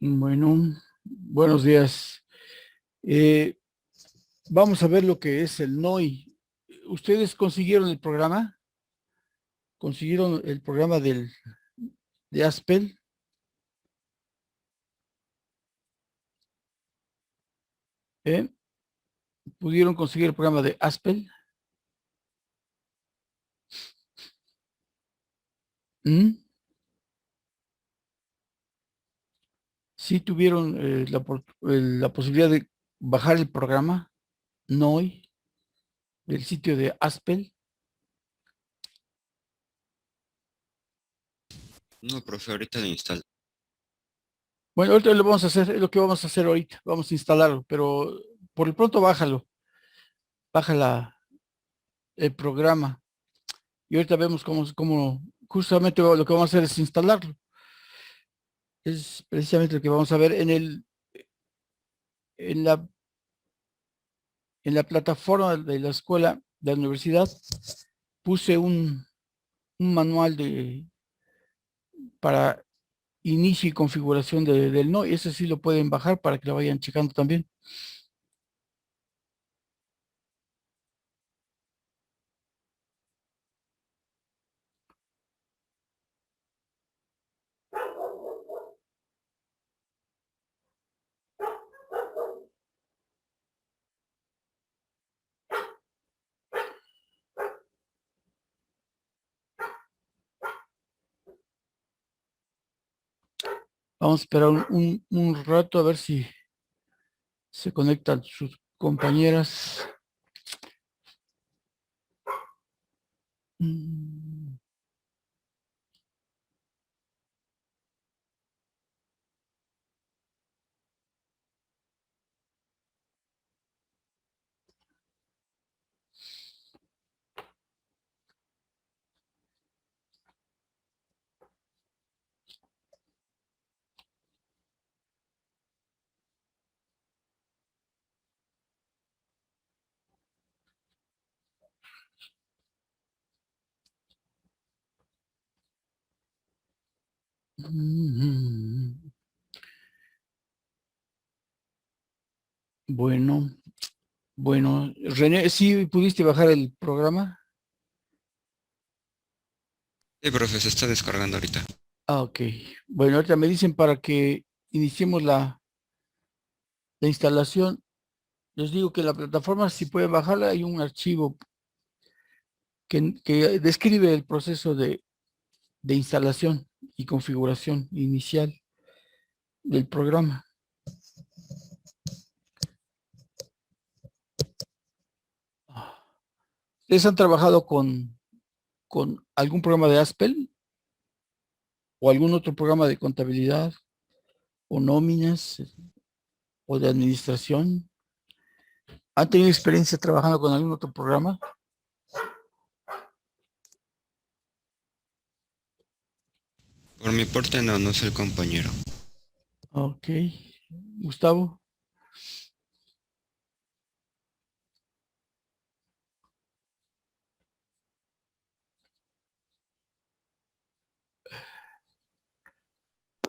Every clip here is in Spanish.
Bueno, buenos días. Eh, Vamos a ver lo que es el NOI. ¿Ustedes consiguieron el programa? ¿Consiguieron el programa de Aspel? ¿Eh? ¿Pudieron conseguir el programa de Aspel? ¿Mm? ¿Sí tuvieron la posibilidad de bajar el programa NOI del sitio de Aspel? No, profe, ahorita lo instalo. Bueno, ahorita lo vamos a hacer, es lo que vamos a hacer ahorita. Vamos a instalarlo, pero por el pronto bájalo, baja el programa. Y ahorita vemos cómo justamente lo que vamos a hacer es instalarlo. Es precisamente lo que vamos a ver en la, en la plataforma de la escuela, de la universidad, puse un manual para inicio y configuración del no, y ese sí lo pueden bajar para que lo vayan checando también. Vamos a esperar un rato a ver si se conectan sus compañeras. Mm, mm, Bueno, bueno, René, ¿sí pudiste bajar el programa? Sí, profe, se está descargando ahorita. Ah, ok. Bueno, ahorita me dicen para que iniciemos la instalación. Les digo que la plataforma, si pueden bajarla, hay un archivo que describe el proceso de instalación y configuración inicial del programa. ¿Ustedes han trabajado con algún programa de Aspel o algún otro programa de contabilidad o nóminas o de administración? ¿Han tenido experiencia trabajando con algún otro programa? Por mi parte, no, no soy el compañero. Ok. Gustavo.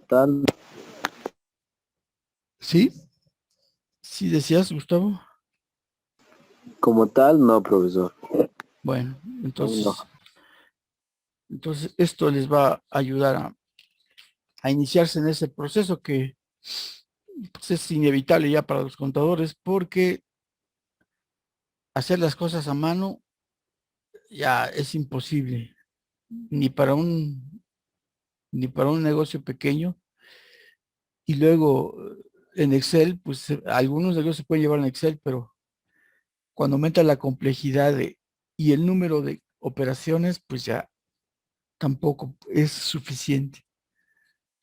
Tal, ¿Sí? ¿Sí decías, Gustavo? como tal, no, profesor. Bueno, Aún no. entonces esto les va a ayudar a iniciarse en ese proceso que pues, es inevitable ya para los contadores porque hacer las cosas a mano ya es imposible, ni para ni para un negocio pequeño. Y luego en Excel, pues algunos negocios se pueden llevar en Excel, pero cuando aumenta la complejidad y el número de operaciones, pues ya tampoco es suficiente.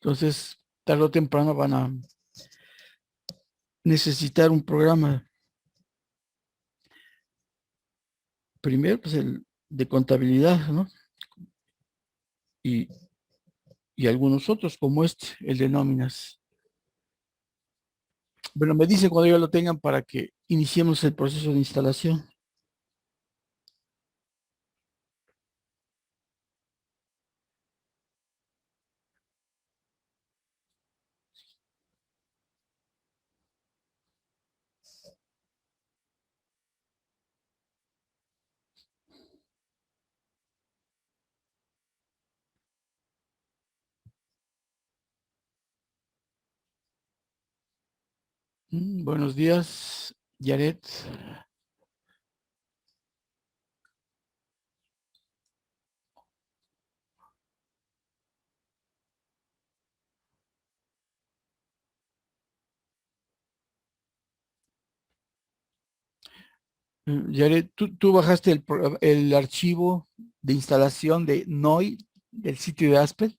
Entonces, tarde o temprano van a necesitar un programa. Primero, pues el de contabilidad, ¿no? Y, y algunos otros, como este, el de nóminas. Bueno, me dice cuando ya lo tengan para que iniciemos el proceso de instalación. Buenos días, Yaret. Yaret, ¿tú bajaste el archivo de instalación de NOI del sitio de Aspel?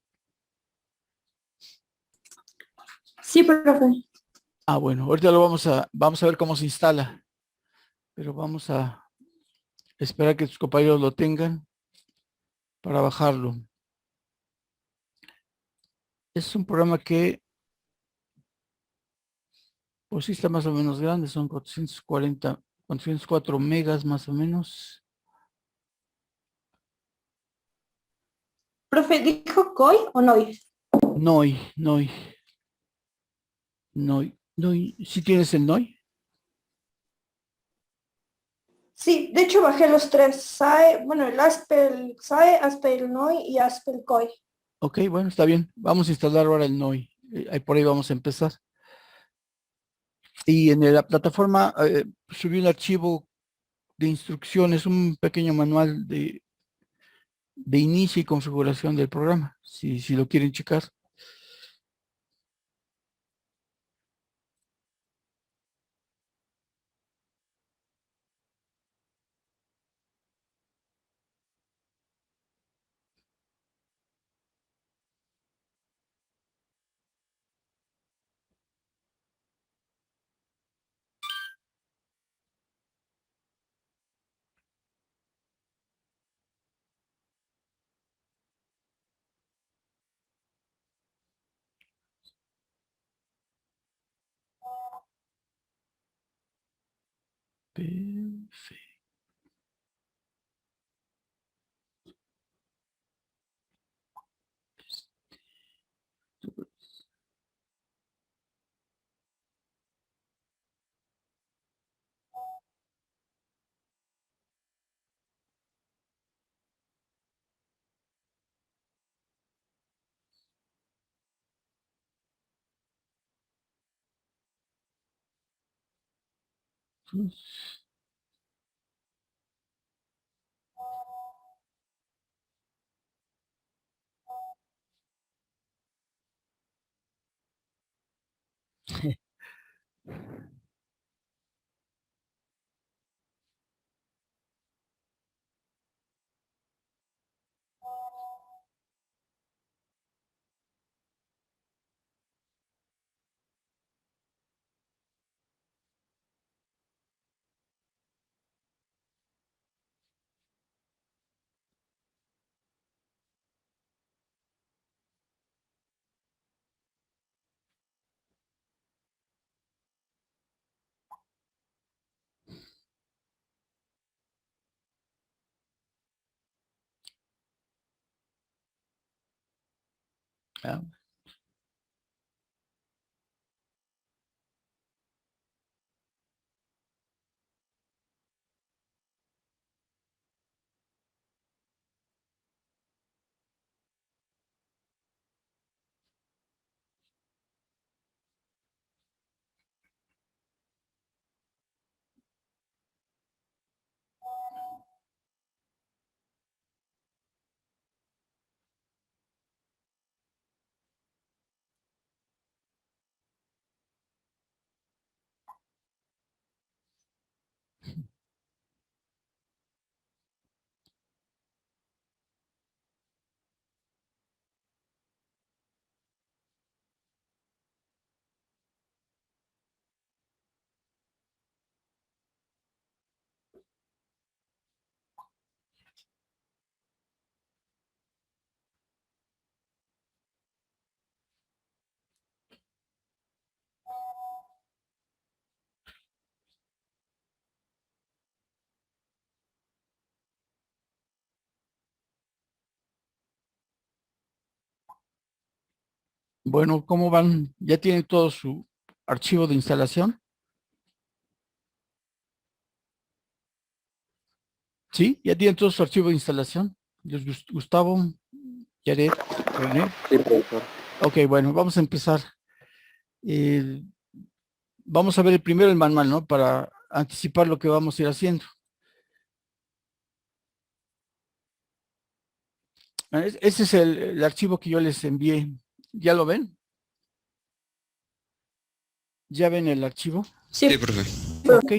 Sí, profe. Ah, bueno, ahorita vamos a ver cómo se instala, pero vamos a esperar que tus compañeros lo tengan para bajarlo. Es un programa que, pues sí está más o menos grande, son 404 megas más o menos. Profe, ¿dijo COI o NOI? NOI, NOI, NOI, NOI. ¿Sí tienes el NOI? Sí, de hecho bajé los tres. SAE, bueno, el Aspel SAE, Aspel NOI y Aspel COI. Ok, bueno, está bien. Vamos a instalar ahora el NOI. Ahí por ahí vamos a empezar. Y en la plataforma subí un archivo de instrucciones, un pequeño manual de inicio y configuración del programa, si lo quieren checar. Perfecto. Ah, bueno, ¿cómo van? ¿Ya tienen todo su archivo de instalación? ¿Sí? ¿Ya tienen todo su archivo de instalación? Gustavo, Yaret, René. Sí, profesor. Ok, bueno, vamos a empezar. Eh, vamos a ver primero el manual, ¿no? Para anticipar lo que vamos a ir haciendo. Ese es el archivo que yo les envié. ¿Ya lo ven? ¿Ya ven el archivo? Sí, Sí, profe. Ok.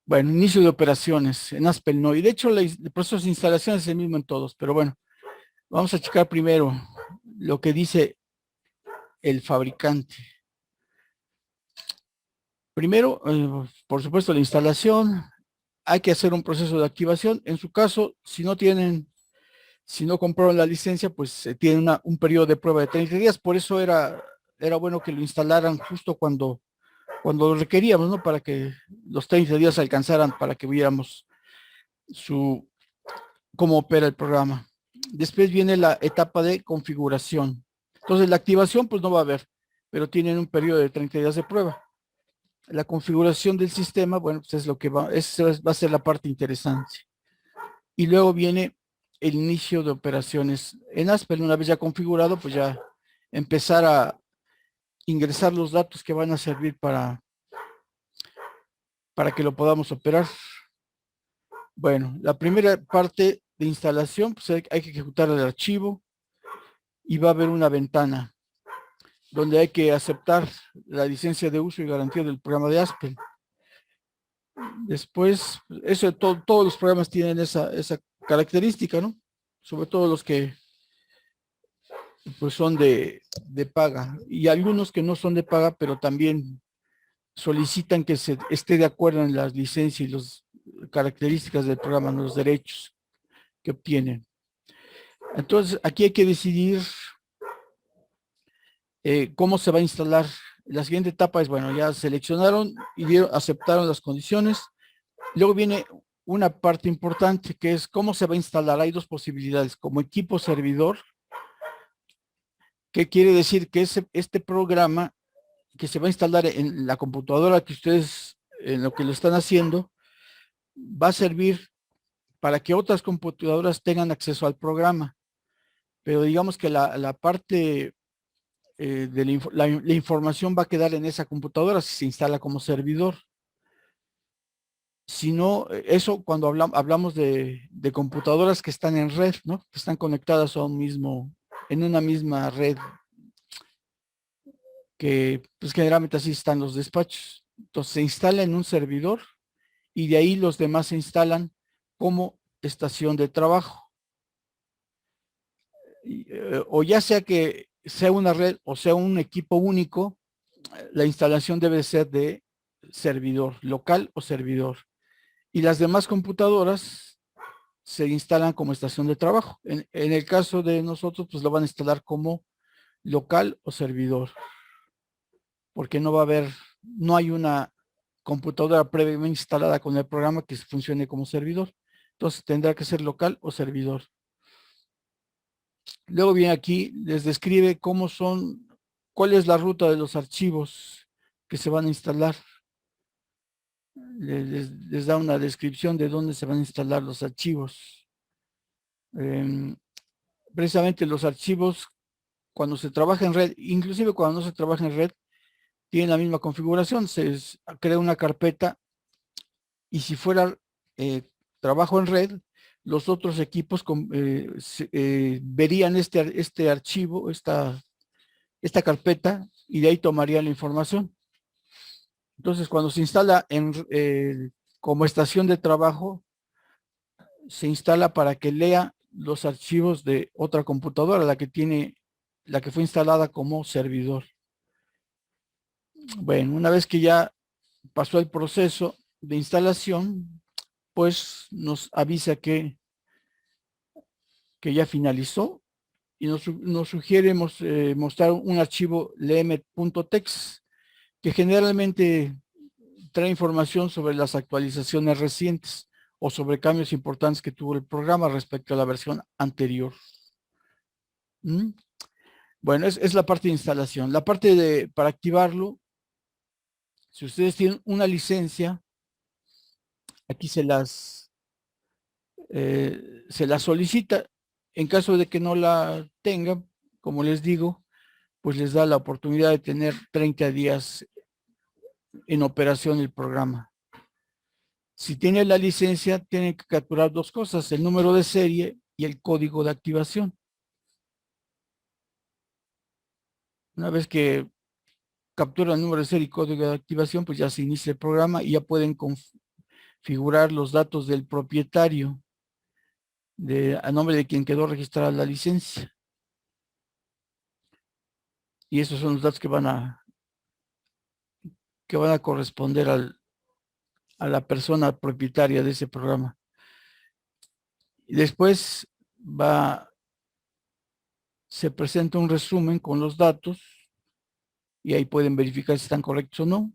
Bueno, inicio de operaciones en Aspel no. Y de hecho, el proceso de instalación es el mismo en todos. Pero bueno, vamos a checar primero lo que dice el fabricante. Primero, por supuesto, la instalación. Hay que hacer un proceso de activación. En su caso, si no compraron la licencia, pues se tiene un periodo de prueba de 30 días. Por eso era bueno que lo instalaran justo cuando lo requeríamos, ¿no? Para que los 30 días alcanzaran para que viéramos cómo opera el programa. Después viene la etapa de configuración. Entonces, la activación, pues no va a haber, pero tienen un periodo de 30 días de prueba. La configuración del sistema, bueno, pues es lo que va a ser la parte interesante. Y luego viene el inicio de operaciones en Aspel. Una vez ya configurado, pues ya empezar a ingresar los datos que van a servir para que lo podamos operar. Bueno, la primera parte de instalación, pues hay que ejecutar el archivo y va a haber una ventana donde hay que aceptar la licencia de uso y garantía del programa de Aspel. Después, eso todos los programas tienen esa característica, ¿no? Sobre todo los que pues son de paga y algunos que no son de paga, pero también solicitan que se esté de acuerdo en las licencias y las características del programa, los derechos que obtienen. Entonces, aquí hay que decidir cómo se va a instalar. La siguiente etapa es, bueno, ya seleccionaron y aceptaron las condiciones. Luego viene una parte importante que es cómo se va a instalar. Hay dos posibilidades, como equipo servidor, que quiere decir que este programa que se va a instalar en la computadora que ustedes, en lo que lo están haciendo, va a servir para que otras computadoras tengan acceso al programa. Pero digamos que la parte de la información va a quedar en esa computadora si se instala como servidor. Si no, eso cuando hablamos de computadoras que están en red, ¿no? Que están conectadas a en una misma red, que pues generalmente así están los despachos. Entonces se instala en un servidor y de ahí los demás se instalan como estación de trabajo. O ya sea que sea una red o sea un equipo único, la instalación debe ser de servidor, local o servidor. Y las demás computadoras se instalan como estación de trabajo. En el caso de nosotros, pues lo van a instalar como local o servidor, porque no hay una computadora previamente instalada con el programa que funcione como servidor. Entonces tendrá que ser local o servidor. Luego viene aquí, les describe cuál es la ruta de los archivos que se van a instalar. Les da una descripción de dónde se van a instalar los archivos. Precisamente los archivos, cuando se trabaja en red, inclusive cuando no se trabaja en red, tienen la misma configuración. Se crea una carpeta y si fuera trabajo en red, los otros equipos verían este archivo, esta carpeta, y de ahí tomarían la información. Entonces, cuando se instala como estación de trabajo, se instala para que lea los archivos de otra computadora, la que fue instalada como servidor. Bueno, una vez que ya pasó el proceso de instalación, pues nos avisa que ya finalizó y nos sugiere mostrar un archivo lm.txt que generalmente trae información sobre las actualizaciones recientes o sobre cambios importantes que tuvo el programa respecto a la versión anterior. ¿Mm? Bueno, es la parte de instalación. La parte para activarlo, si ustedes tienen una licencia, aquí se las solicita. En caso de que no la tengan, como les digo, pues les da la oportunidad de tener 30 días en operación el programa. Si tiene la licencia, tienen que capturar dos cosas, el número de serie y el código de activación. Una vez que captura el número de serie y código de activación, pues ya se inicia el programa y ya pueden configurar los datos del propietario a nombre de quien quedó registrada la licencia. Y esos son los datos que van a corresponder a la persona propietaria de ese programa. Y después se presenta un resumen con los datos y ahí pueden verificar si están correctos o no.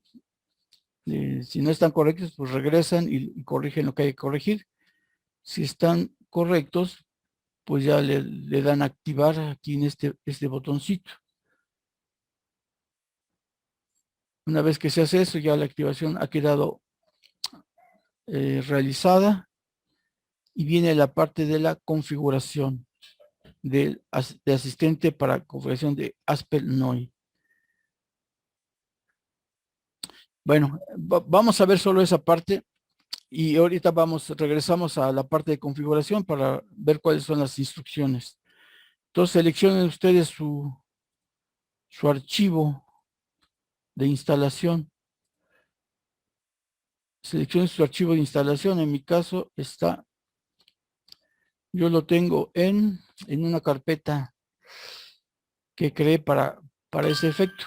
Si no están correctos, pues regresan y corrigen lo que hay que corregir. Si están correctos, pues ya le dan a activar aquí en este botoncito. Una vez que se hace eso, ya la activación ha quedado realizada y viene la parte de la configuración de asistente para configuración de ASP.NOI. Bueno, vamos a ver solo esa parte y ahorita regresamos a la parte de configuración para ver cuáles son las instrucciones. Entonces seleccionen ustedes su archivo de instalación. Seleccionen su archivo de instalación. En mi caso yo lo tengo en una carpeta que creé para ese efecto.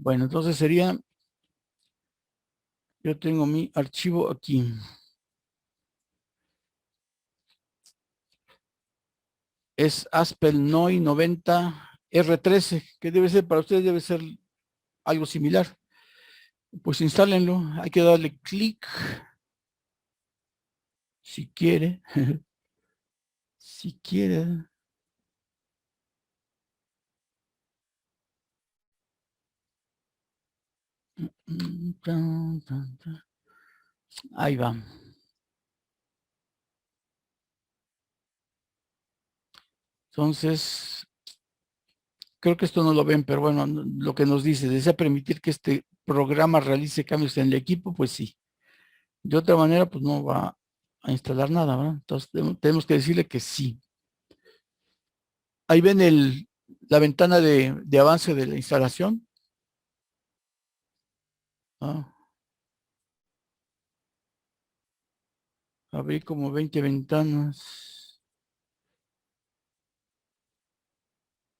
Bueno, entonces yo tengo mi archivo aquí. Es ASP.NOI 90 R13, que debe ser para ustedes, debe ser algo similar. Pues instálenlo, hay que darle clic si quiere. Si quiere. Ahí va. Entonces, creo que esto no lo ven, pero bueno, lo que nos dice, ¿desea permitir que este programa realice cambios en el equipo? Pues sí. De otra manera, pues no va a instalar nada, ¿verdad? Entonces, tenemos que decirle que sí. Ahí ven la ventana de avance de la instalación. Abrí como 20 ventanas.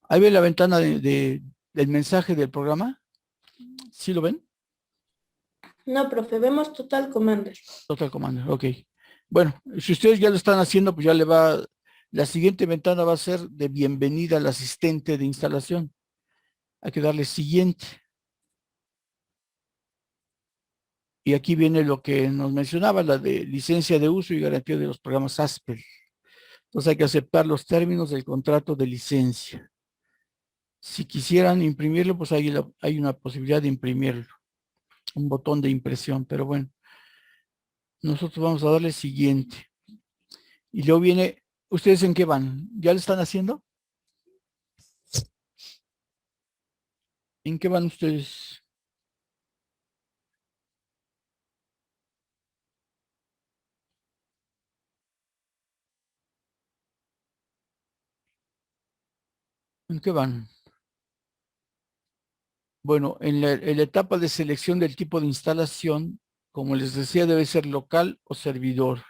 Ahí ven la ventana del mensaje del programa. ¿Sí lo ven? No, profe, vemos Total Commander. Total Commander, ok. Bueno, si ustedes ya lo están haciendo, pues ya la siguiente ventana va a ser de bienvenida al asistente de instalación. Hay que darle siguiente. Y aquí viene lo que nos mencionaba, la de licencia de uso y garantía de los programas ASPEL. Entonces hay que aceptar los términos del contrato de licencia. Si quisieran imprimirlo, pues hay una posibilidad de imprimirlo. Un botón de impresión, pero bueno. Nosotros vamos a darle siguiente. Y luego viene, ¿ustedes en qué van? ¿Ya lo están haciendo? ¿En qué van ustedes? ¿En qué van? Bueno, en la etapa de selección del tipo de instalación, como les decía, debe ser local o servidor,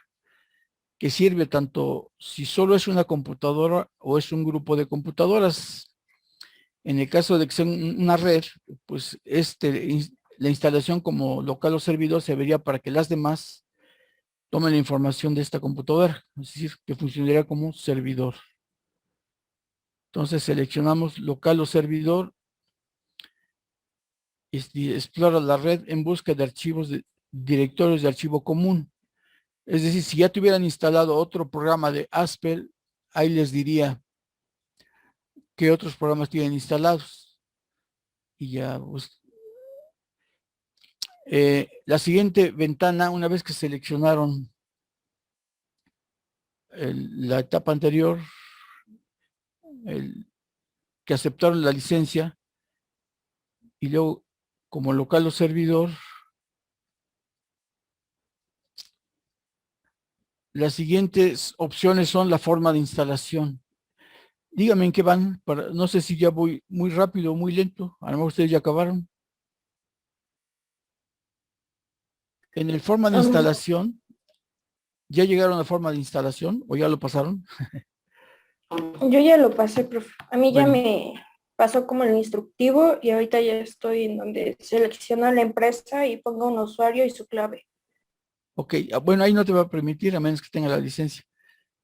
que sirve tanto si solo es una computadora o es un grupo de computadoras. En el caso de que sea una red, pues la instalación como local o servidor se vería para que las demás tomen la información de esta computadora, es decir, que funcionaría como servidor. Entonces seleccionamos local o servidor y explora la red en busca de archivos, directorios de archivo común. Es decir, si ya tuvieran instalado otro programa de Aspel, ahí les diría qué otros programas tienen instalados. Y ya, pues, la siguiente ventana, una vez que seleccionaron la etapa anterior, que aceptaron la licencia, y luego como local o servidor, las siguientes opciones son la forma de instalación. Díganme en qué van, no sé si ya voy muy rápido o muy lento, a lo mejor ustedes ya acabaron. En el forma de instalación, ¿ya llegaron a la forma de instalación o ya lo pasaron? Yo ya lo pasé, profe. A mí ya Bueno, me pasó como el instructivo y ahorita ya estoy en donde selecciono la empresa y pongo un usuario y su clave. ok, bueno, ahí no te va a permitir a menos que tenga la licencia.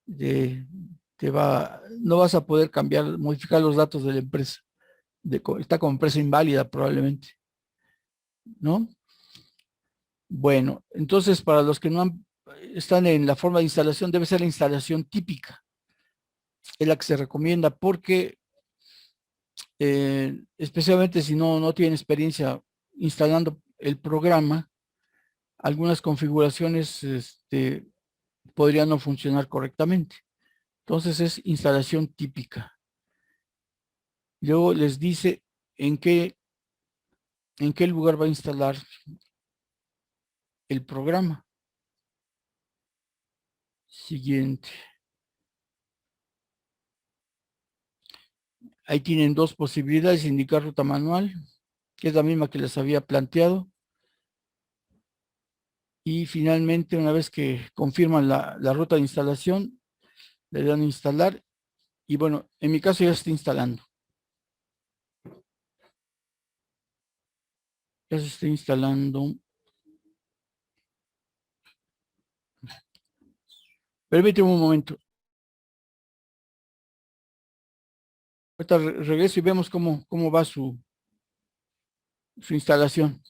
No vas a poder cambiar, modificar los datos de la empresa. Está como empresa inválida probablemente, ¿no? Bueno, entonces para los que no están en la forma de instalación, debe ser la instalación típica, es la que se recomienda porque especialmente si no tienen experiencia instalando el programa, algunas configuraciones podrían no funcionar correctamente. Entonces es instalación típica. Luego les dice en qué, en qué lugar va a instalar el programa. Siguiente. Ahí tienen dos posibilidades, indicar ruta manual, que es la misma que les había planteado. Y finalmente, una vez que confirman la ruta de instalación, le dan a instalar. Y bueno, en mi caso ya está instalando. Ya se está instalando. Permíteme un momento. Ahorita regreso y vemos cómo va su instalación.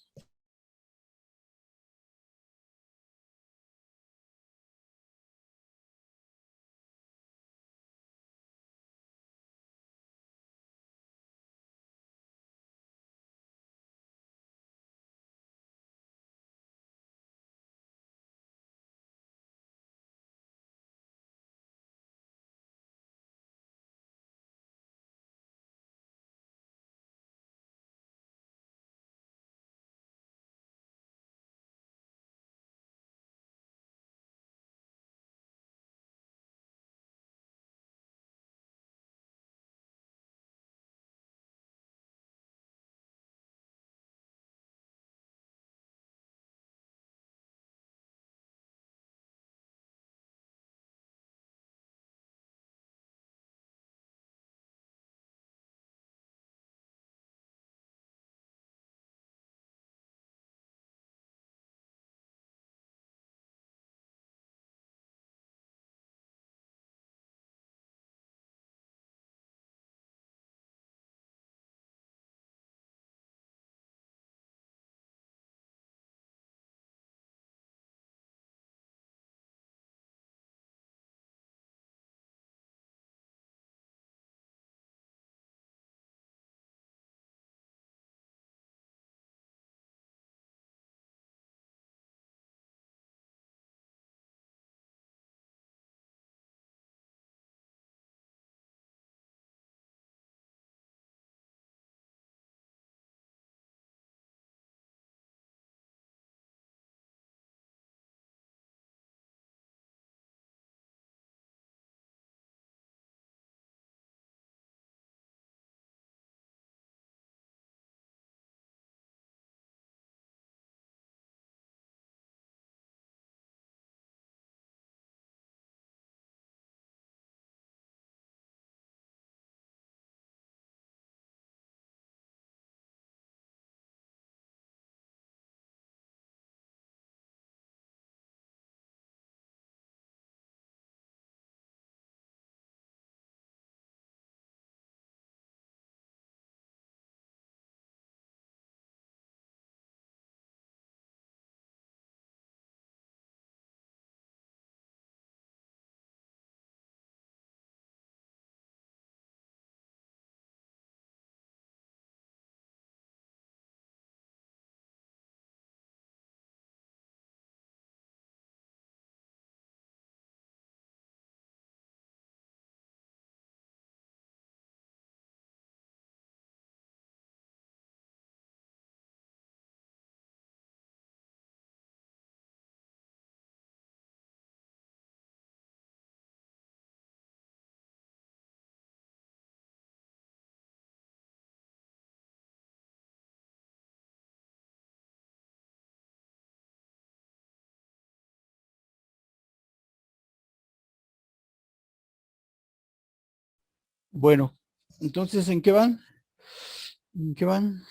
Bueno, entonces, ¿en qué van? ¿En qué van?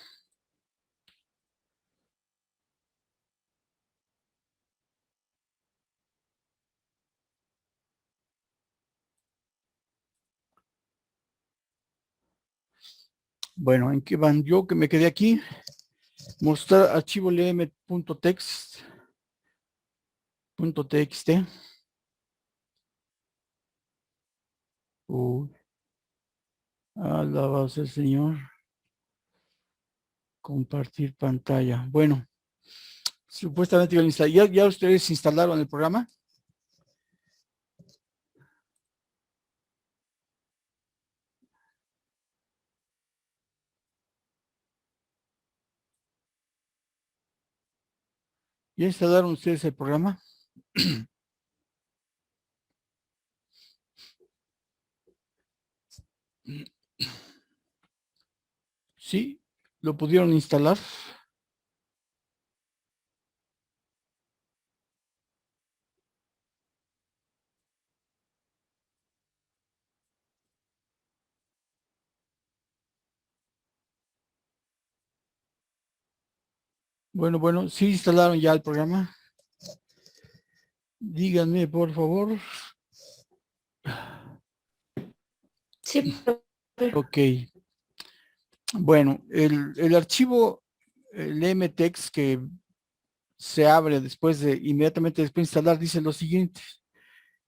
Bueno, ¿en qué van? Yo que me quedé aquí, mostrar archivo lm.text, .txt. Uy, alabado sea el Señor. Compartir pantalla. Bueno, supuestamente ¿Ya ustedes instalaron el programa? ¿Ya instalaron ustedes el programa? Sí, lo pudieron instalar. Bueno, sí instalaron ya el programa. Díganme, por favor. Sí, profe. Ok. Bueno, el archivo, el mtext que se abre inmediatamente después de instalar, dice lo siguiente.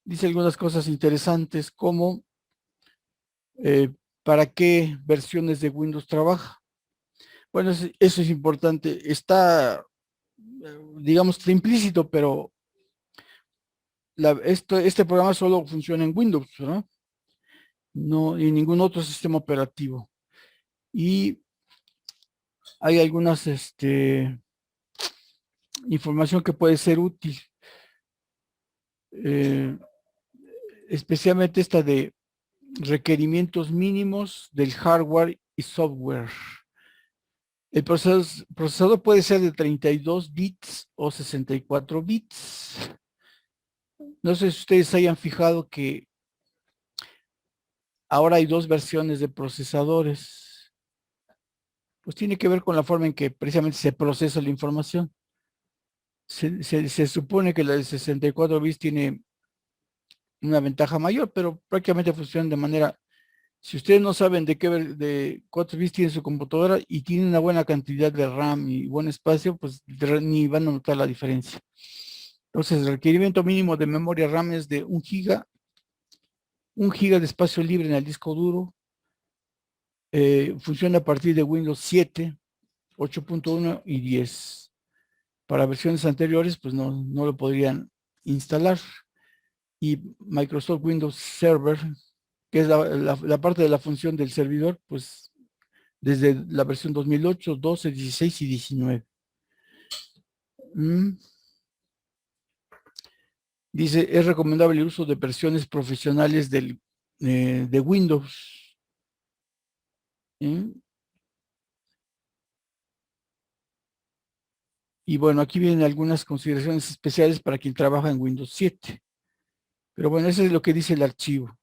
Dice algunas cosas interesantes como para qué versiones de Windows trabaja. Bueno, eso es importante. Está, digamos, está implícito, pero este programa solo funciona en Windows, ¿no? No en ningún otro sistema operativo. Y hay algunas información que puede ser útil, eh, especialmente esta de requerimientos mínimos del hardware y software. El procesador puede ser de 32 bits o 64 bits. No sé si ustedes hayan fijado que ahora hay dos versiones de procesadores. Pues tiene que ver con la forma en que precisamente se procesa la información. Se supone que la de 64 bits tiene una ventaja mayor, pero prácticamente funcionan de manera. Si ustedes no saben de 4 bits tiene su computadora y tiene una buena cantidad de RAM y buen espacio, pues ni van a notar la diferencia. Entonces, el requerimiento mínimo de memoria RAM es de 1 giga de espacio libre en el disco duro. Funciona a partir de Windows 7, 8.1 y 10. Para versiones anteriores, pues no lo podrían instalar. Y Microsoft Windows Server, que es la parte de la función del servidor, pues desde la versión 2008, 12, 16 y 19. Dice, es recomendable el uso de versiones profesionales de Windows. Y bueno, aquí vienen algunas consideraciones especiales para quien trabaja en Windows 7. Pero bueno, eso es lo que dice el archivo.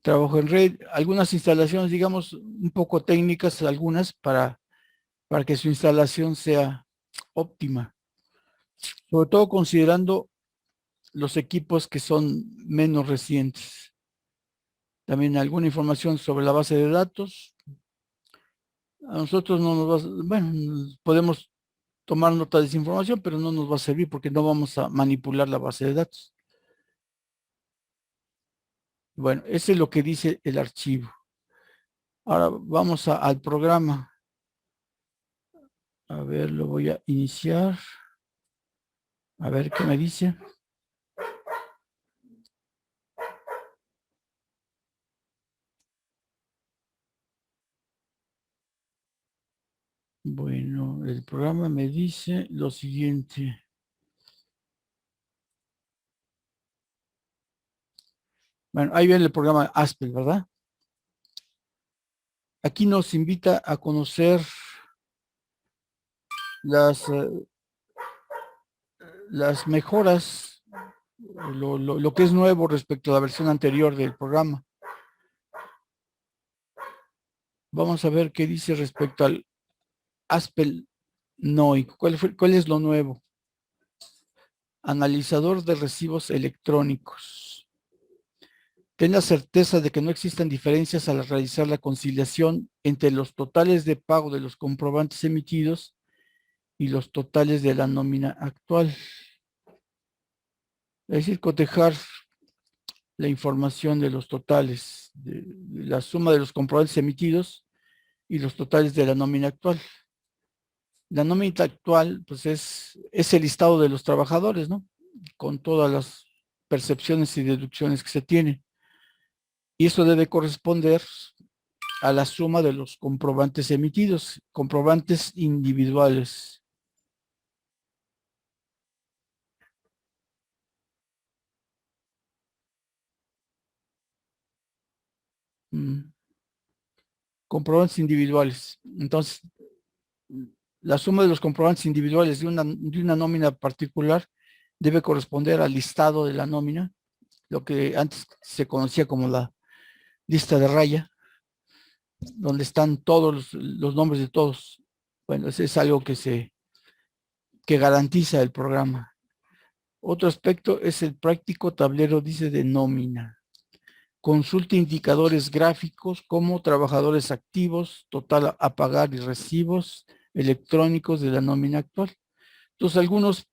Trabajo en red, algunas instalaciones, digamos, un poco técnicas, algunas para que su instalación sea óptima. Sobre todo considerando los equipos que son menos recientes. También alguna información sobre la base de datos. A nosotros no nos va, bueno, podemos tomar nota de esa información, pero no nos va a servir porque no vamos a manipular la base de datos. Bueno, ese es lo que dice el archivo. Ahora vamos al programa. A ver, lo voy a iniciar. A ver qué me dice. Bueno, el programa me dice lo siguiente. Bueno, ahí viene el programa Aspel, ¿verdad? Aquí nos invita a conocer las mejoras, lo que es nuevo respecto a la versión anterior del programa. vamos a ver qué dice respecto al Aspel NOI. ¿Cuál es lo nuevo? Analizador de recibos electrónicos. Ten la certeza de que no existen diferencias al realizar la conciliación entre los totales de pago de los comprobantes emitidos y los totales de la nómina actual. Es decir, cotejar la información de los totales, de la suma de los comprobantes emitidos y los totales de la nómina actual. La nómina actual, pues es el listado de los trabajadores, ¿no? Con todas las percepciones y deducciones que se tienen. Y eso debe corresponder a la suma de los comprobantes emitidos, comprobantes individuales. Comprobantes individuales. Entonces, la suma de los comprobantes individuales de una nómina particular debe corresponder al listado de la nómina, lo que antes se conocía como la lista de raya, donde están todos los nombres de todos. Bueno, ese es algo que garantiza el programa. Otro aspecto es el práctico tablero, dice, de nómina. Consulte indicadores gráficos como trabajadores activos, total a pagar y recibos electrónicos de la nómina actual. Entonces, algunos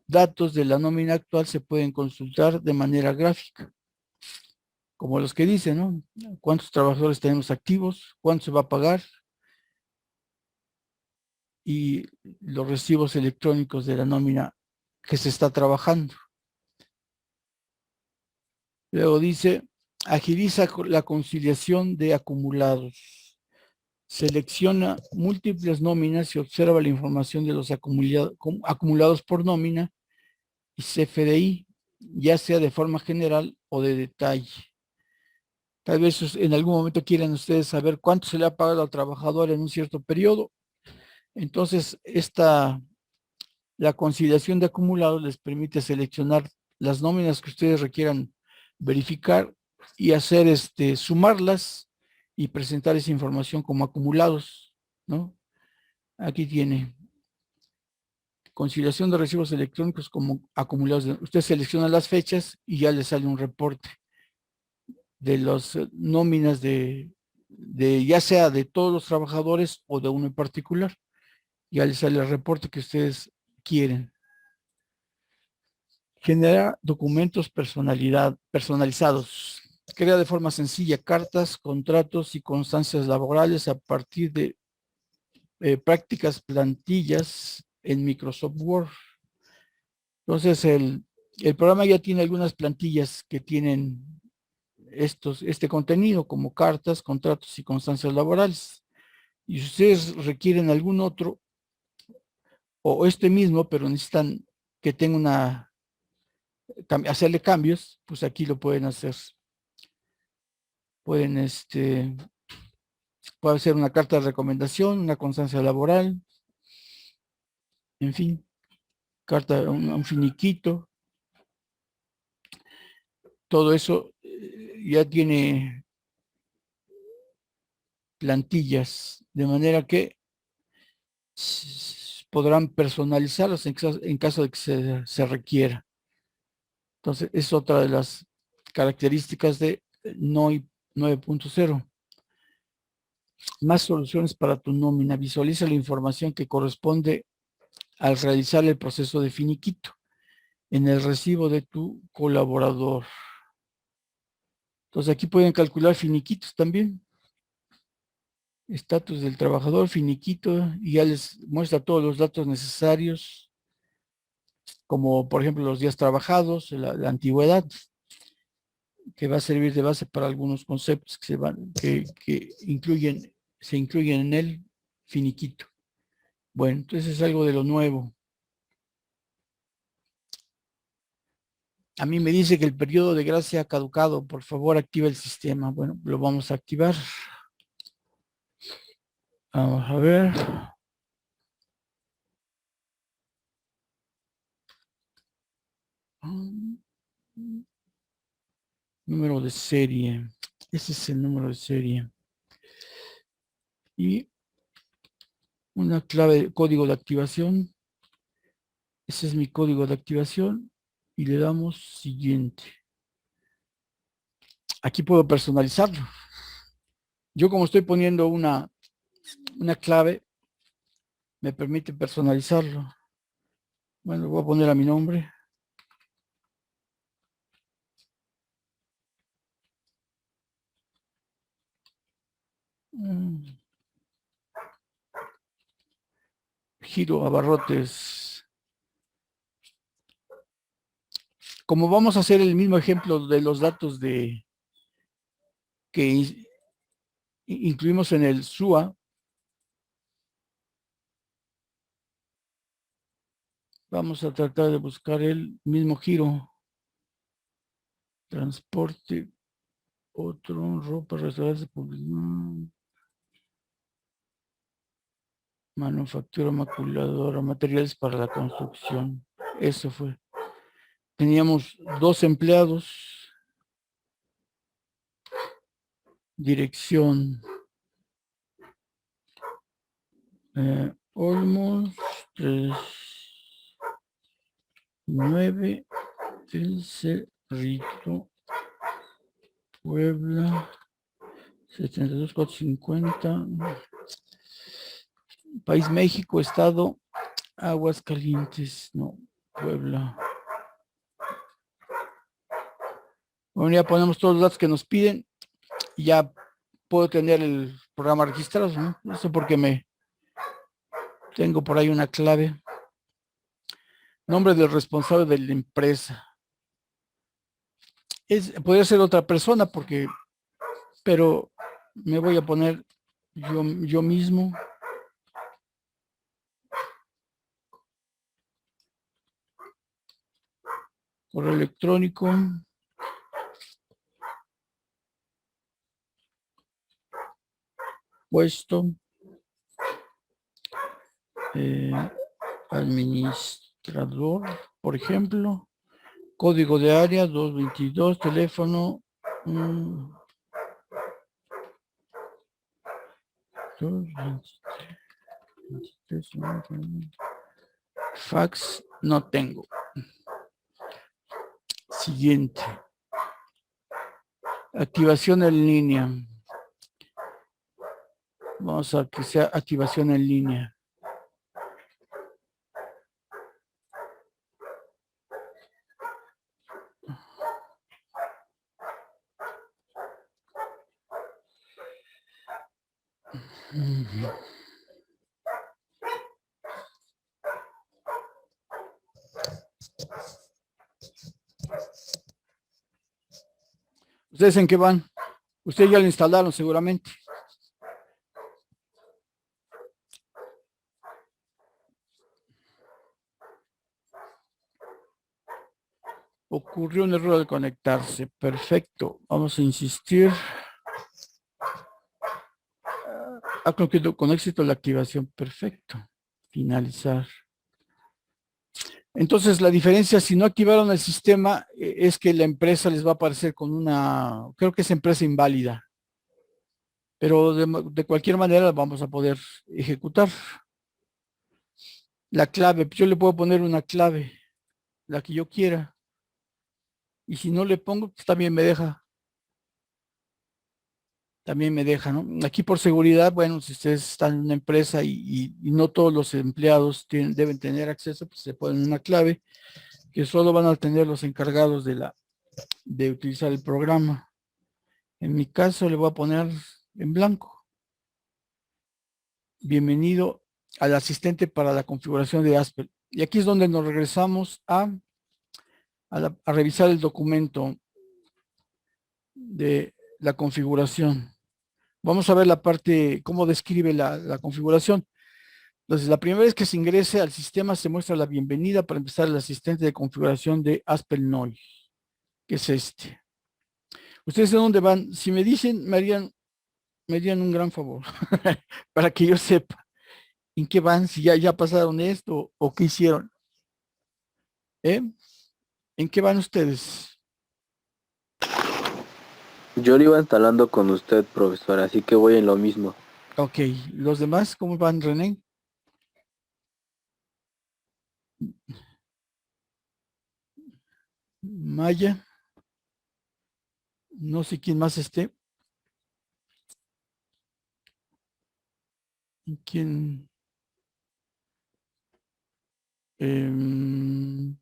datos de la nómina actual se pueden consultar de manera gráfica, como los que dicen, ¿no? ¿Cuántos trabajadores tenemos activos? ¿Cuánto se va a pagar? Y los recibos electrónicos de la nómina que se está trabajando. Luego dice, agiliza la conciliación de acumulados. Selecciona múltiples nóminas y observa la información de los acumulados por nómina y CFDI, ya sea de forma general o de detalle. Tal vez en algún momento quieran ustedes saber cuánto se le ha pagado al trabajador en un cierto periodo. Entonces, la conciliación de acumulados les permite seleccionar las nóminas que ustedes requieran verificar y hacer sumarlas y presentar esa información como acumulados, ¿no? Aquí tiene conciliación de recibos electrónicos como acumulados. Usted selecciona las fechas y ya le sale un reporte de las nóminas de ya sea de todos los trabajadores o de uno en particular. Ya le sale el reporte que ustedes quieren. Genera documentos personalizados. Crea de forma sencilla cartas, contratos y constancias laborales a partir de prácticas plantillas en Microsoft Word. Entonces, el programa ya tiene algunas plantillas que tienen este contenido, como cartas, contratos y constancias laborales. Y si ustedes requieren algún otro, o este mismo, pero necesitan que tenga hacerle cambios, pues aquí lo pueden hacer. Pueden, puede ser una carta de recomendación, una constancia laboral, en fin, carta, un finiquito. Todo eso ya tiene plantillas, de manera que podrán personalizarlas en caso de que se requiera. Entonces, es otra de las características de NOI 9.0. Más soluciones para tu nómina. Visualiza la información que corresponde al realizar el proceso de finiquito en el recibo de tu colaborador. Entonces, aquí pueden calcular finiquitos también. Estatus del trabajador, finiquito, y ya les muestra todos los datos necesarios, como por ejemplo los días trabajados, la antigüedad, que va a servir de base para algunos conceptos que se incluyen en el finiquito. Bueno, entonces es algo de lo nuevo. A mí me dice que el periodo de gracia ha caducado. Por favor, activa el sistema. Bueno, lo vamos a activar. Vamos a ver. Número de serie. Ese es el número de serie. y una clave de código de activación. Ese es mi código de activación y le damos siguiente. Aquí puedo personalizarlo. Yo como estoy poniendo una clave, me permite personalizarlo. Bueno, voy a poner a mi nombre. Giro Abarrotes. Como vamos a hacer el mismo ejemplo de los datos que incluimos en el SUA, vamos a tratar de buscar el mismo giro. Transporte, otro, ropa, restaurantes, manufactura, maculadora, materiales para la construcción. Eso fue. Teníamos 2 empleados. Dirección. Olmos, 3, 9, El Cerrito, Puebla, 72, 450. País México, Estado, Aguascalientes, no, Puebla. Bueno, ya ponemos todos los datos que nos piden y ya puedo tener el programa registrado, ¿no? No sé por qué tengo por ahí una clave. Nombre del responsable de la empresa. Podría ser otra persona pero me voy a poner yo mismo. Correo electrónico. Puesto. Administrador, por ejemplo. Código de área 222, teléfono. 23, fax no tengo. Siguiente. Activación en línea. Vamos a que sea activación en línea. ¿Ustedes en qué van? Ustedes ya lo instalaron seguramente. Ocurrió un error al conectarse. Perfecto. Vamos a insistir. Ha concluido con éxito la activación. Perfecto. Finalizar. Entonces, la diferencia, si no activaron el sistema, es que la empresa les va a aparecer con creo que es empresa inválida. Pero de cualquier manera vamos a poder ejecutar. La clave, yo le puedo poner una clave, la que yo quiera. Y si no le pongo, pues también me deja. También me deja, ¿no? Aquí por seguridad, bueno, si ustedes están en una empresa y no todos los empleados deben tener acceso, pues se ponen una clave que solo van a tener los encargados de utilizar el programa. En mi caso le voy a poner en blanco. Bienvenido al asistente para la configuración de Aspel. Y aquí es donde nos regresamos a revisar el documento de la configuración. Vamos a ver la parte, cómo describe la configuración. Entonces, la primera vez que se ingrese al sistema se muestra la bienvenida para empezar el asistente de configuración de Aspel Noi, que es este. ¿Ustedes de dónde van? Si me dicen, me harían un gran favor para que yo sepa en qué van, si ya pasaron esto o qué hicieron. ¿En qué van ustedes? Yo lo iba instalando con usted, profesor, así que voy en lo mismo. Ok, los demás, ¿cómo van, René? Maya, no sé quién más esté. ¿Quién? Em,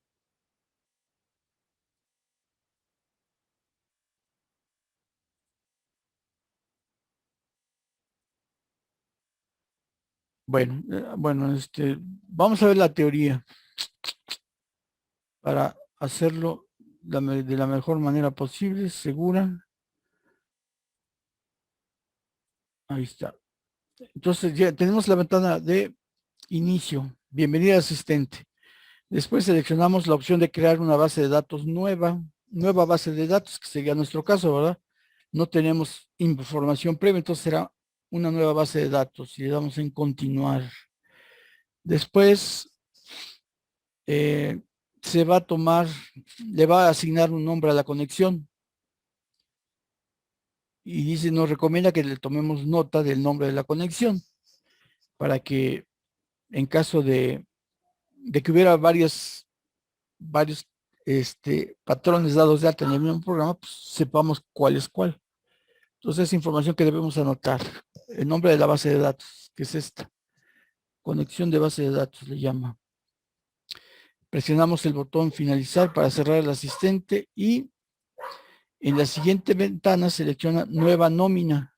bueno, vamos a ver la teoría para hacerlo de la mejor manera posible, segura. Ahí está. Entonces ya tenemos la ventana de inicio. Bienvenida asistente. Después seleccionamos la opción de crear una base de datos nueva base de datos, que sería nuestro caso, ¿verdad? No tenemos información previa, entonces será una nueva base de datos y le damos en continuar. Después se va a tomar, le va a asignar un nombre a la conexión y dice, nos recomienda que le tomemos nota del nombre de la conexión para que en caso de que hubiera varios patrones dados de alta en el mismo programa, pues sepamos cuál es cuál. Entonces es información que debemos anotar. El nombre de la base de datos, que es esta. Conexión de base de datos le llama. Presionamos el botón finalizar para cerrar el asistente y en la siguiente ventana selecciona nueva nómina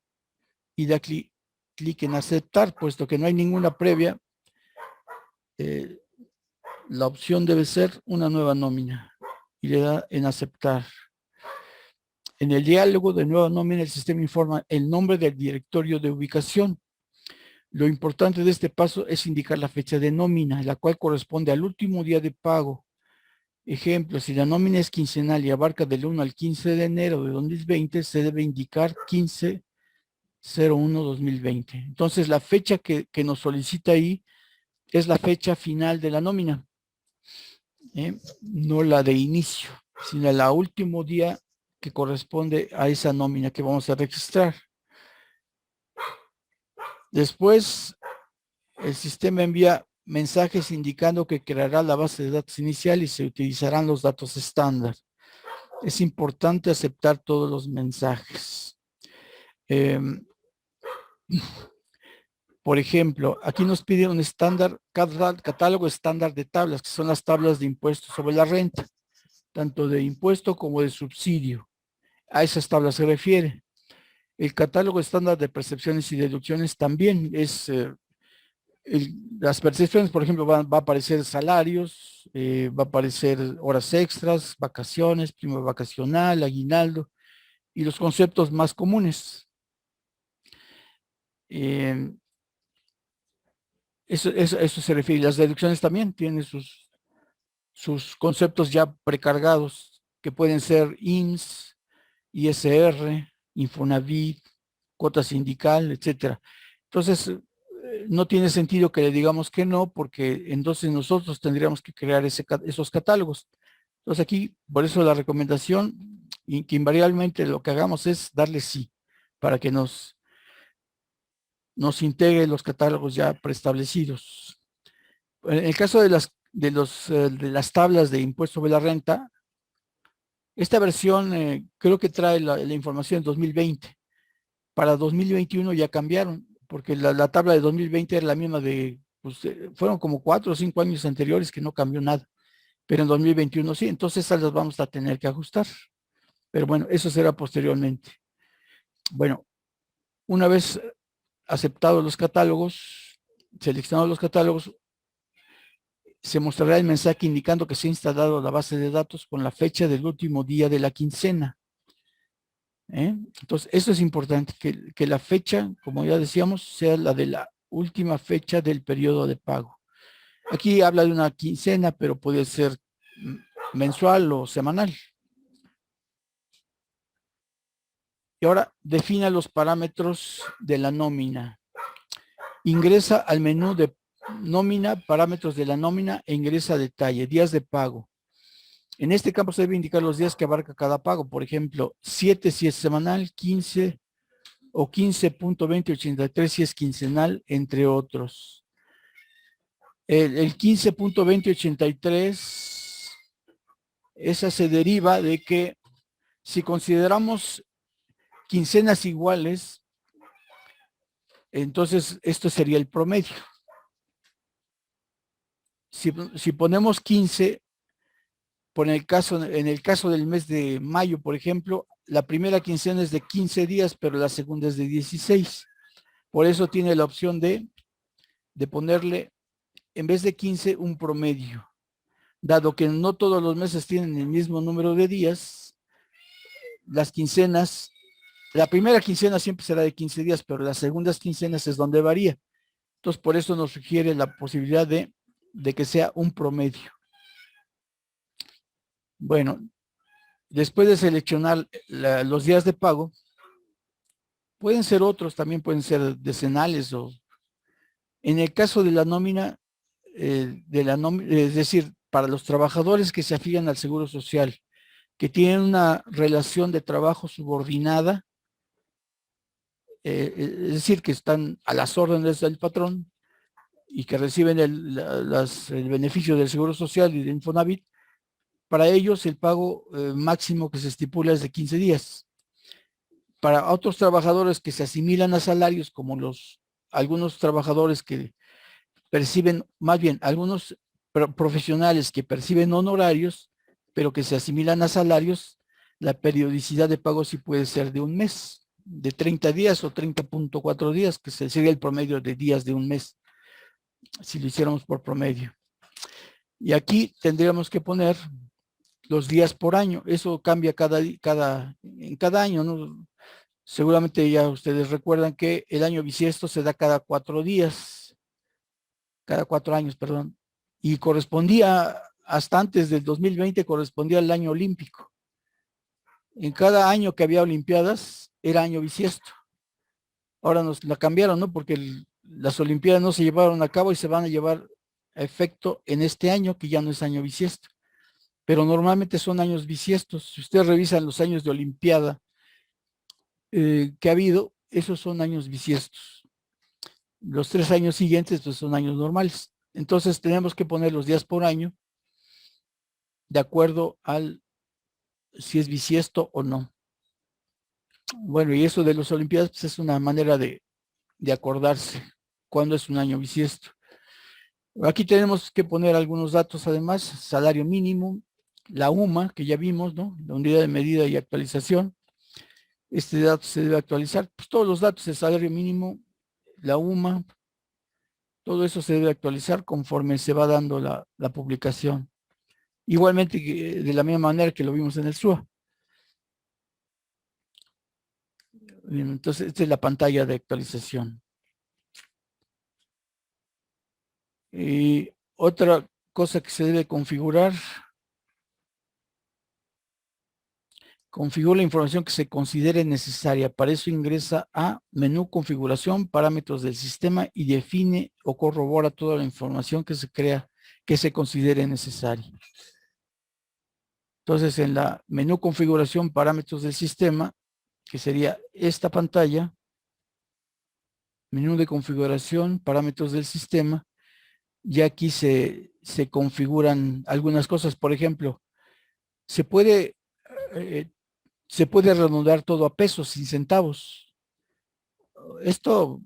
y da clic en aceptar, puesto que no hay ninguna previa. La opción debe ser una nueva nómina y le da en aceptar. En el diálogo de nueva nómina, el sistema informa el nombre del directorio de ubicación. Lo importante de este paso es indicar la fecha de nómina, la cual corresponde al último día de pago. Ejemplo, si la nómina es quincenal y abarca del 1 al 15 de enero de 2020, se debe indicar 15/01/2020. Entonces, la fecha que nos solicita ahí es la fecha final de la nómina, no la de inicio, sino la último día que corresponde a esa nómina que vamos a registrar. Después, el sistema envía mensajes indicando que creará la base de datos inicial y se utilizarán los datos estándar. Es importante aceptar todos los mensajes. Por ejemplo, aquí nos pide un catálogo estándar de tablas, que son las tablas de impuestos sobre la renta, tanto de impuesto como de subsidio. A esas tablas se refiere. El catálogo estándar de percepciones y deducciones también es, las percepciones, por ejemplo, va a aparecer salarios, va a aparecer horas extras, vacaciones, prima vacacional, aguinaldo y los conceptos más comunes. Eso se refiere. Las deducciones también tienen sus conceptos ya precargados, que pueden ser IMSS, ISR, Infonavit, cuota sindical, etcétera. Entonces, no tiene sentido que le digamos que no, porque entonces nosotros tendríamos que crear esos catálogos. Entonces aquí, por eso la recomendación, y que invariablemente lo que hagamos es darle sí, para que nos integre los catálogos ya preestablecidos. En el caso de las tablas de impuesto sobre la renta, esta versión creo que trae la información en 2020. Para 2021 ya cambiaron, porque la tabla de 2020 era la misma pues, fueron como 4 o 5 años anteriores que no cambió nada, pero en 2021 sí, entonces esas las vamos a tener que ajustar. Pero bueno, eso será posteriormente. Bueno, una vez aceptados los catálogos, seleccionados los catálogos, se mostrará el mensaje indicando que se ha instalado la base de datos con la fecha del último día de la quincena. Entonces, eso es importante, que la fecha, como ya decíamos, sea la de la última fecha del periodo de pago. Aquí habla de una quincena, pero puede ser mensual o semanal. Y ahora defina los parámetros de la nómina. Ingresa al menú de nómina, parámetros de la nómina e ingresa detalle, días de pago. En este campo se debe indicar los días que abarca cada pago. Por ejemplo, 7 si es semanal, 15 o 15.2083 si es quincenal, entre otros. El 15.2083, esa se deriva de que si consideramos quincenas iguales, entonces esto sería el promedio. Si ponemos 15, en el caso del mes de mayo, por ejemplo, la primera quincena es de 15 días, pero la segunda es de 16. Por eso tiene la opción de ponerle, en vez de 15, un promedio. Dado que no todos los meses tienen el mismo número de días, las quincenas, la primera quincena siempre será de 15 días, pero las segundas quincenas es donde varía. Entonces, por eso nos sugiere la posibilidad de que sea un promedio. Bueno, después de seleccionar los días de pago, pueden ser otros, también pueden ser decenales o en el caso de la nómina, es decir, para los trabajadores que se afilian al Seguro Social, que tienen una relación de trabajo subordinada, es decir, que están a las órdenes del patrón y que reciben el beneficio del Seguro Social y de Infonavit, para ellos el pago máximo que se estipula es de 15 días. Para otros trabajadores que se asimilan a salarios, como algunos trabajadores que perciben, más bien, algunos profesionales que perciben honorarios, pero que se asimilan a salarios, la periodicidad de pago sí puede ser de un mes, de 30 días o 30.4 días, que sería el promedio de días de un mes, si lo hiciéramos por promedio. Y aquí tendríamos que poner los días por año. Eso cambia en cada año, ¿no? Seguramente ya ustedes recuerdan que el año bisiesto se da cada 4 días, cada 4 años, perdón, y correspondía, hasta antes del 2020, correspondía al año olímpico. En cada año que había olimpiadas, era año bisiesto. Ahora nos la cambiaron, ¿no? Porque las olimpiadas no se llevaron a cabo y se van a llevar a efecto en este año, que ya no es año bisiesto. Pero normalmente son años bisiestos. Si ustedes revisan los años de olimpiada que ha habido, esos son años bisiestos. Los 3 años siguientes pues son años normales. Entonces tenemos que poner los días por año de acuerdo al si es bisiesto o no. Bueno, y eso de las olimpiadas pues es una manera de acordarse cuándo es un año bisiesto. Aquí tenemos que poner algunos datos además: salario mínimo, la UMA, que ya vimos, ¿no? La unidad de medida y actualización. Este dato se debe actualizar. Pues todos los datos, el salario mínimo, la UMA, todo eso se debe actualizar conforme se va dando la publicación. Igualmente de la misma manera que lo vimos en el SUA. Bien, entonces esta es la pantalla de actualización. Y otra cosa que se debe configurar: configura la información que se considere necesaria. Para eso ingresa a menú configuración, parámetros del sistema y define o corrobora toda la información que se crea, que se considere necesaria. Entonces, en la menú configuración, parámetros del sistema, que sería esta pantalla, menú de configuración, parámetros del sistema, y aquí se configuran algunas cosas. Por ejemplo, se puede redondar todo a pesos sin centavos. Esto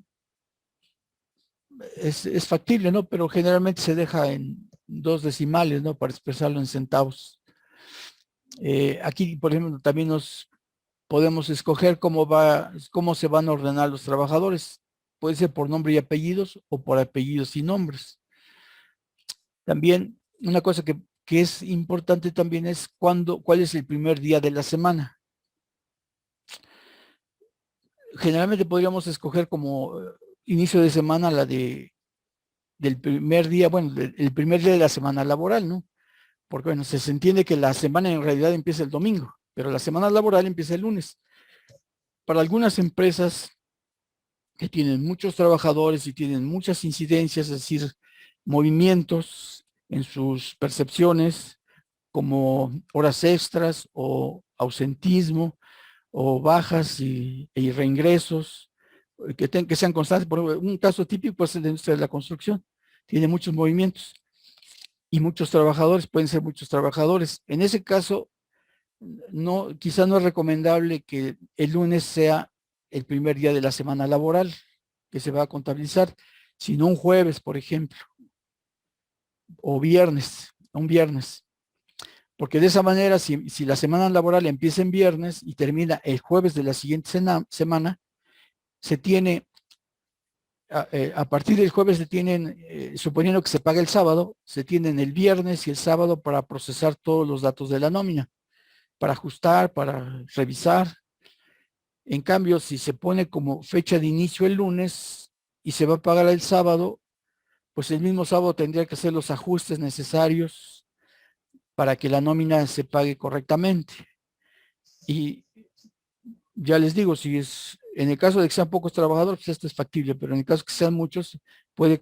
es factible, ¿no? Pero generalmente se deja en 2 decimales, ¿no? Para expresarlo en centavos. Aquí, por ejemplo, también nos podemos escoger cómo se van a ordenar los trabajadores. Puede ser por nombre y apellidos o por apellidos y nombres. También una cosa que es importante también es cuál es el primer día de la semana. Generalmente podríamos escoger como inicio de semana del primer día, bueno, el primer día de la semana laboral, ¿no? Porque, bueno, se entiende que la semana en realidad empieza el domingo, pero la semana laboral empieza el lunes. Para algunas empresas que tienen muchos trabajadores y tienen muchas incidencias, es decir, movimientos en sus percepciones, como horas extras o ausentismo, o bajas y reingresos, que sean constantes. Por ejemplo, un caso típico es el de la industria de la construcción. Tiene muchos movimientos y muchos trabajadores, pueden ser muchos trabajadores. En ese caso, no, quizá no es recomendable que el lunes sea el primer día de la semana laboral que se va a contabilizar, sino un jueves, por ejemplo, o viernes, un viernes. Porque de esa manera, si la semana laboral empieza en viernes y termina el jueves de la siguiente semana, se tiene, a partir del jueves se tienen, suponiendo que se paga el sábado, se tienen el viernes y el sábado para procesar todos los datos de la nómina, para ajustar, para revisar. En cambio, si se pone como fecha de inicio el lunes y se va a pagar el sábado, pues el mismo sábado tendría que hacer los ajustes necesarios para que la nómina se pague correctamente. Y ya les digo, si es en el caso de que sean pocos trabajadores, pues esto es factible, pero en el caso de que sean muchos, pueden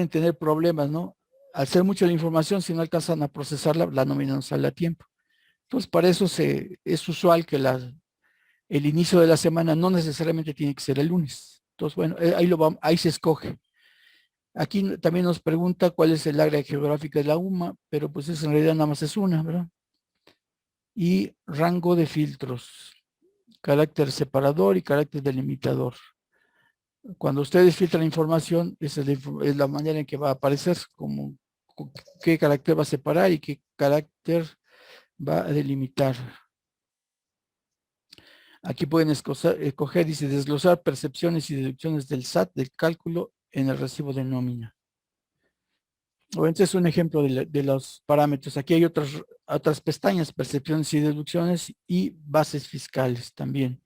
tener problemas, ¿no? Al ser mucha la información, si no alcanzan a procesarla, la nómina no sale a tiempo. Entonces, para eso es usual que el inicio de la semana no necesariamente tiene que ser el lunes. Entonces, bueno, ahí se escoge. Aquí también nos pregunta cuál es el área geográfica de la UMA, pero pues eso en realidad nada más es una, ¿verdad? Y rango de filtros, carácter separador y carácter delimitador. Cuando ustedes filtran información, esa es la manera en que va a aparecer, como qué carácter va a separar y qué carácter va a delimitar. Aquí pueden escoger, dice, desglosar percepciones y deducciones del SAT, del cálculo en el recibo de nómina. Este es un ejemplo de los parámetros. Aquí hay otras pestañas, percepciones y deducciones y bases fiscales también.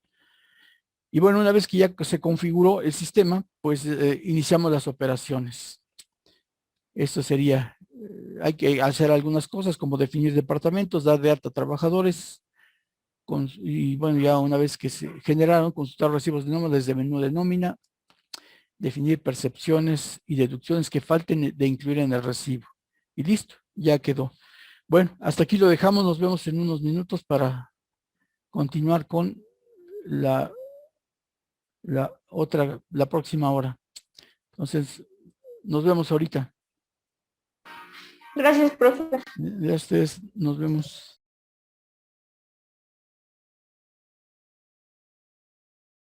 Y bueno, una vez que ya se configuró el sistema, pues iniciamos las operaciones. Esto sería, hay que hacer algunas cosas como definir departamentos, dar de alta a trabajadores, y bueno, ya una vez que se generaron, consultar recibos de nómina desde menú de nómina, definir percepciones y deducciones que falten de incluir en el recibo. Y listo, ya quedó. Bueno, hasta aquí lo dejamos, nos vemos en unos minutos para continuar con la próxima hora. Entonces, nos vemos ahorita. Gracias, profe. Ya ustedes, nos vemos.